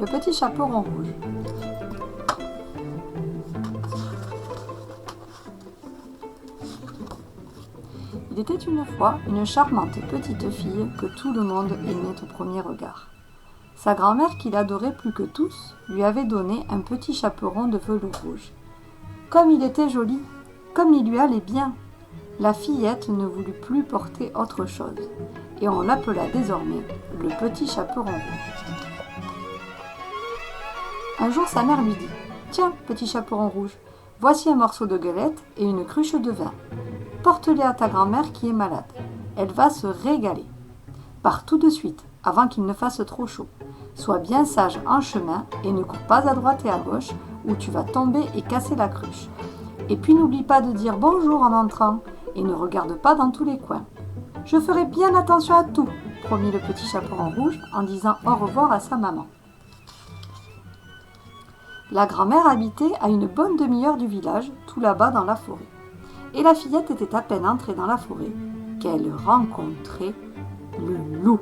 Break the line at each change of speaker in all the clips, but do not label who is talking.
Le petit chaperon rouge. Il était une fois une charmante petite fille que tout le monde aimait au premier regard. Sa grand-mère, qui l'adorait plus que tous, lui avait donné un petit chaperon de velours rouge. Comme il était joli, comme il lui allait bien, la fillette ne voulut plus porter autre chose, et on l'appela désormais le petit chaperon rouge. Un jour, sa mère lui dit « Tiens, petit chaperon rouge, voici un morceau de galette et une cruche de vin. Porte-les à ta grand-mère qui est malade. Elle va se régaler. Pars tout de suite, avant qu'il ne fasse trop chaud. Sois bien sage en chemin et ne cours pas à droite et à gauche, où tu vas tomber et casser la cruche. Et puis n'oublie pas de dire bonjour en entrant, et ne regarde pas dans tous les coins. Je ferai bien attention à tout, promit le petit chaperon rouge en disant au revoir à sa maman. La grand-mère habitait à une bonne demi-heure du village, tout là-bas dans la forêt. Et la fillette était à peine entrée dans la forêt qu'elle rencontrait le loup.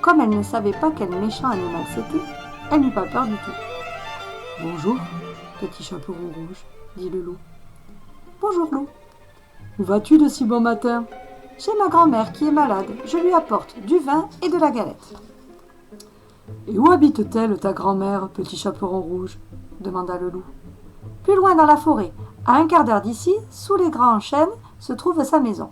Comme elle ne savait pas quel méchant animal c'était, elle n'eut pas peur du tout. « Bonjour, petit chaperon rouge, » dit le loup. « Bonjour, loup. Où vas-tu de si bon matin ? J'ai ma grand-mère qui est malade, je lui apporte du vin et de la galette. »« Et où habite-t-elle, ta grand-mère, petit chaperon rouge ?» demanda le loup. « Plus loin dans la forêt, à un quart d'heure d'ici, sous les grands chênes, se trouve sa maison. »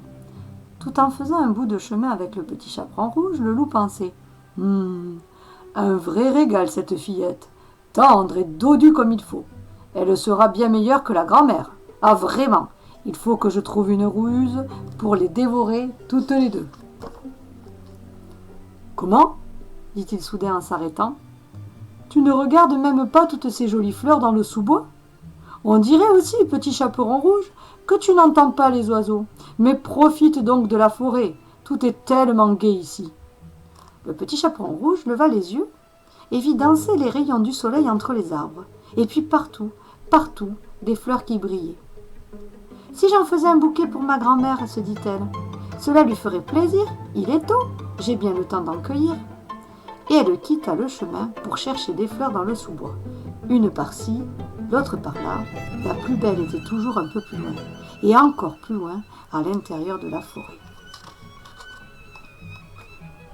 Tout en faisant un bout de chemin avec le petit chaperon rouge, le loup pensait « un vrai régal cette fillette, tendre et dodue comme il faut. Elle sera bien meilleure que la grand-mère. Ah vraiment, il faut que je trouve une ruse pour les dévorer toutes les deux. »« Comment ?» dit-il soudain en s'arrêtant. « Tu ne regardes même pas toutes ces jolies fleurs dans le sous-bois ? On dirait aussi, petit chaperon rouge, que tu n'entends pas les oiseaux. Mais profite donc de la forêt, tout est tellement gai ici. » Le petit chaperon rouge leva les yeux et vit danser les rayons du soleil entre les arbres, et puis partout, partout, des fleurs qui brillaient. « Si j'en faisais un bouquet pour ma grand-mère, se dit-elle, cela lui ferait plaisir, il est tôt, j'ai bien le temps d'en cueillir. » Et elle quitta le chemin pour chercher des fleurs dans le sous-bois. Une par-ci, l'autre par-là, la plus belle était toujours un peu plus loin, et encore plus loin, à l'intérieur de la forêt.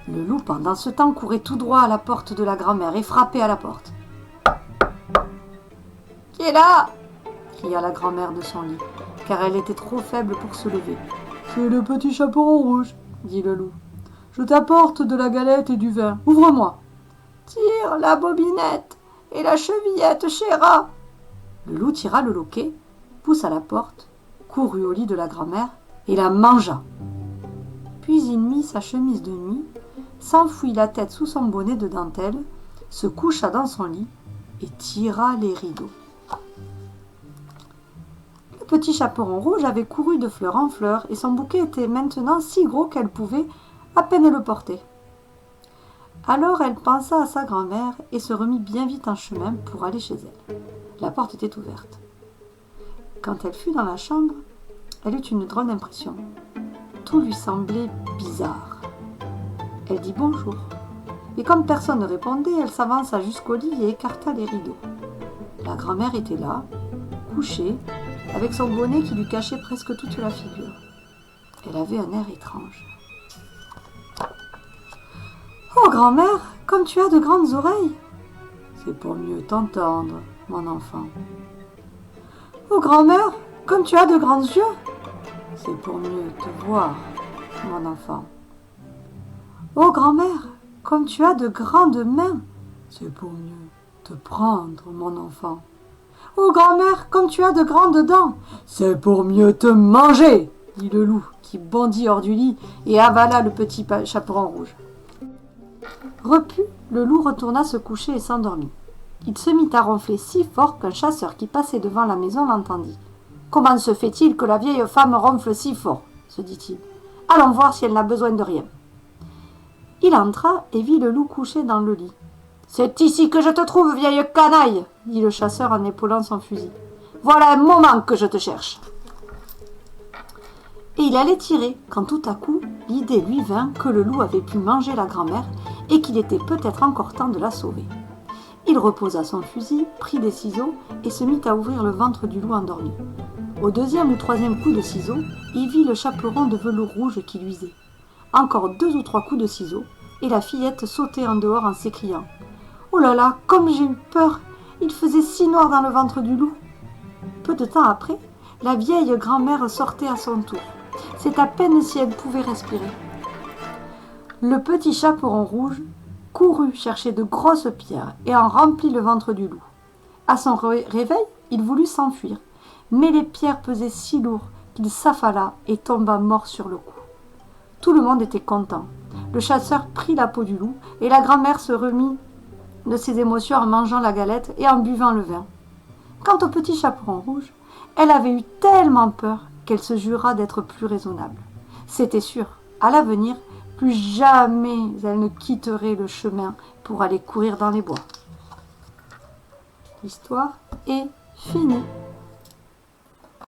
Le loup, pendant ce temps, courait tout droit à la porte de la grand-mère et frappait à la porte. « Qui est là ?» cria la grand-mère de son lit, car elle était trop faible pour se lever. « C'est le petit chaperon rouge, » dit le loup. « Je t'apporte de la galette et du vin. Ouvre-moi. »« Tire la bobinette et la chevillette, chéra !» Le loup tira le loquet, poussa la porte, courut au lit de la grand-mère et la mangea. Puis il mit sa chemise de nuit, s'enfouit la tête sous son bonnet de dentelle, se coucha dans son lit et tira les rideaux. Le petit chaperon rouge avait couru de fleur en fleur et son bouquet était maintenant si gros qu'elle pouvait à peine le porter. Alors elle pensa à sa grand-mère et se remit bien vite en chemin pour aller chez elle. La porte était ouverte. Quand elle fut dans la chambre, elle eut une drôle d'impression. Tout lui semblait bizarre. Elle dit bonjour. Et comme personne ne répondait, elle s'avança jusqu'au lit et écarta les rideaux. La grand-mère était là, couchée, avec son bonnet qui lui cachait presque toute la figure. Elle avait un air étrange. « Oh, grand-mère, comme tu as de grandes oreilles !»« C'est pour mieux t'entendre, mon enfant. »« Oh, grand-mère, comme tu as de grands yeux !»« C'est pour mieux te voir, mon enfant. »« Oh, grand-mère, comme tu as de grandes mains !»« C'est pour mieux te prendre, mon enfant. »« Oh, grand-mère, comme tu as de grandes dents !»« C'est pour mieux te manger !» dit le loup, qui bondit hors du lit et avala le petit chaperon rouge. Repu, le loup retourna se coucher et s'endormit. Il se mit à ronfler si fort qu'un chasseur qui passait devant la maison l'entendit. « Comment se fait-il que la vieille femme ronfle si fort ?» se dit-il. « Allons voir si elle n'a besoin de rien. » Il entra et vit le loup couché dans le lit. « C'est ici que je te trouve, vieille canaille !» dit le chasseur en épaulant son fusil. « Voilà un moment que je te cherche !» Et il allait tirer, quand tout à coup, l'idée lui vint que le loup avait pu manger la grand-mère et qu'il était peut-être encore temps de la sauver. Il reposa son fusil, prit des ciseaux et se mit à ouvrir le ventre du loup endormi. Au deuxième ou troisième coup de ciseau, il vit le chaperon de velours rouge qui luisait. Encore 2 ou 3 coups de ciseaux, et la fillette sautait en dehors en s'écriant « Oh là là, comme j'ai eu peur! Il faisait si noir dans le ventre du loup !» Peu de temps après, la vieille grand-mère sortait à son tour. C'est à peine si elle pouvait respirer. Le petit chaperon rouge courut chercher de grosses pierres et en remplit le ventre du loup. À son réveil, il voulut s'enfuir, mais les pierres pesaient si lourd qu'il s'affala et tomba mort sur le coup. Tout le monde était content. Le chasseur prit la peau du loup et la grand-mère se remit de ses émotions en mangeant la galette et en buvant le vin. Quant au petit chaperon rouge, elle avait eu tellement peur qu'elle se jura d'être plus raisonnable. C'était sûr, à l'avenir, plus jamais elle ne quitterait le chemin pour aller courir dans les bois. L'histoire est finie.